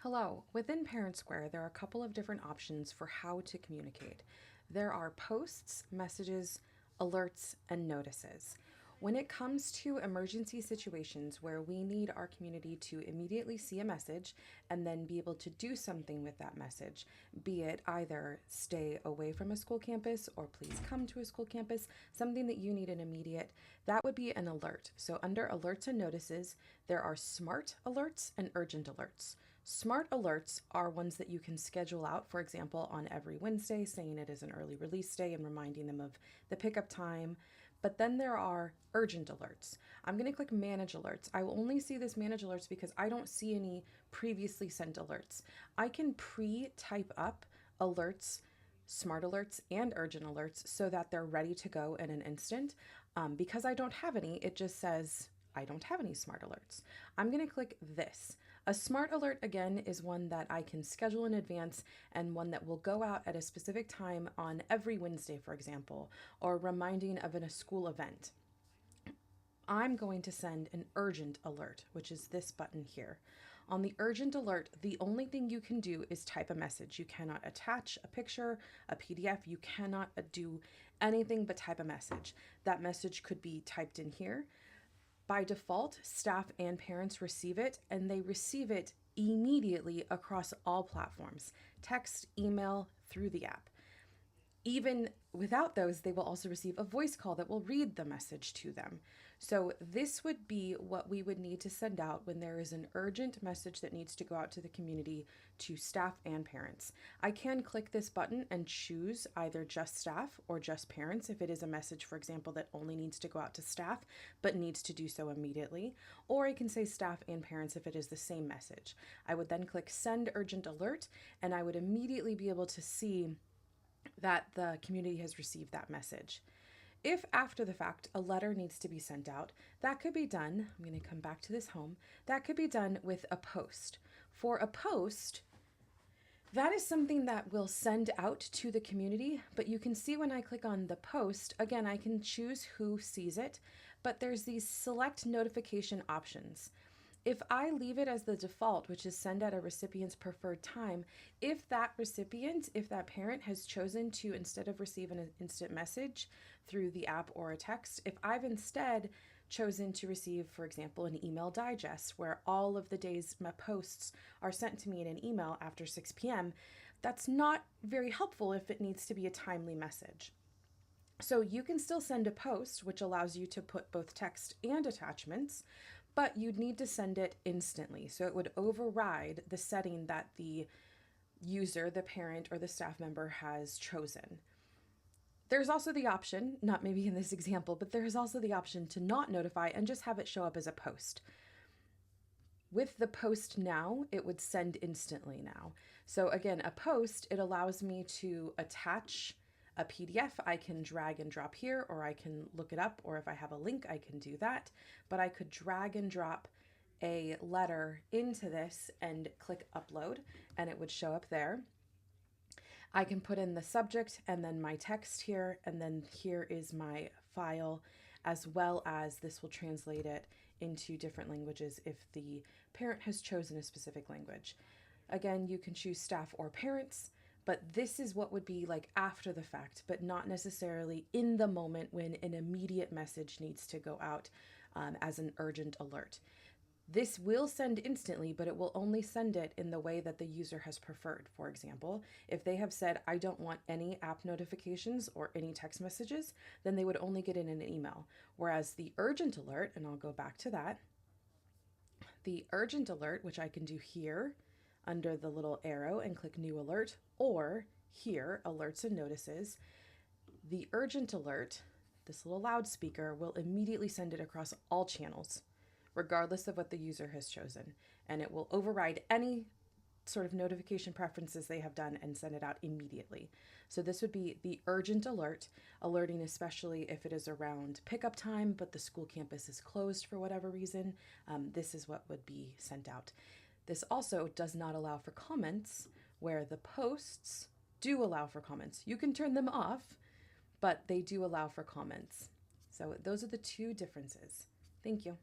Hello. Within ParentSquare, there are a couple of different options for how to communicate. There are posts, messages, alerts, and notices. When it comes to emergency situations where we need our community to immediately see a message and then be able to do something with that message, be it either stay away from a school campus or please come to a school campus, something that you need an immediate, that would be an alert. So under alerts and notices, there are smart alerts and urgent alerts. Smart alerts are ones that you can schedule out, for example, on every Wednesday, saying it is an early release day and reminding them of the pickup time. But then there are urgent alerts. I'm going to click manage alerts. I will only see this manage alerts because I don't see any previously sent alerts. I can pre-type up alerts, smart alerts, and urgent alerts so that they're ready to go in an instant. Because I don't have any, it just says I don't have any smart alerts. I'm going to click this. A smart alert, again, is one that I can schedule in advance and one that will go out at a specific time on every Wednesday, for example, or reminding of a school event. I'm going to send an urgent alert, which is this button here. On the urgent alert, the only thing you can do is type a message. You cannot attach a picture, a PDF. You cannot do anything but type a message. That message could be typed in here. By default, staff and parents receive it, and they receive it immediately across all platforms, text, email, through the app. Even without those, they will also receive a voice call that will read the message to them. So this would be what we would need to send out when there is an urgent message that needs to go out to the community, to staff and parents. I can click this button and choose either just staff or just parents if it is a message, for example, that only needs to go out to staff but needs to do so immediately. Or I can say staff and parents if it is the same message. I would then click send urgent alert, and I would immediately be able to see that the community has received that message. If after the fact a letter needs to be sent out, that could be done, I'm going to come back to this home, that could be done with a post. For a post, that is something that will send out to the community, but you can see when I click on the post, again, I can choose who sees it, but there's these select notification options. If I leave it as the default, which is send at a recipient's preferred time, if that recipient, if that parent has chosen to, instead of receive an instant message through the app or a text, if I've instead chosen to receive, for example, an email digest where all of the day's posts are sent to me in an email after 6 p.m., that's not very helpful if it needs to be a timely message. So you can still send a post, which allows you to put both text and attachments, but you'd need to send it instantly. So it would override the setting that the user, the parent, or the staff member has chosen. There's also the option, not maybe in this example, but there's also the option to not notify and just have it show up as a post. With the post now, it would send instantly now. So again, a post, it allows me to attach a PDF. I can drag and drop here, or I can look it up, or if I have a link, I can do that. But I could drag and drop a letter into this and click upload, and it would show up there. I can put in the subject and then my text here, and then here is my file, as well as this will translate it into different languages if the parent has chosen a specific language. Again, you can choose staff or parents, but this is what would be like after the fact, but not necessarily in the moment when an immediate message needs to go out as an urgent alert. This will send instantly, but it will only send it in the way that the user has preferred. For example, if they have said, I don't want any app notifications or any text messages, then they would only get it in an email. Whereas the urgent alert, and I'll go back to that, the urgent alert, which I can do here under the little arrow and click new alert, or here, alerts and notices, the urgent alert, this little loudspeaker, will immediately send it across all channels, regardless of what the user has chosen. And it will override any sort of notification preferences they have done and send it out immediately. So this would be the urgent alert, alerting especially if it is around pickup time, but the school campus is closed for whatever reason. This is what would be sent out. This also does not allow for comments, where the posts do allow for comments. You can turn them off, but they do allow for comments. So those are the two differences. Thank you.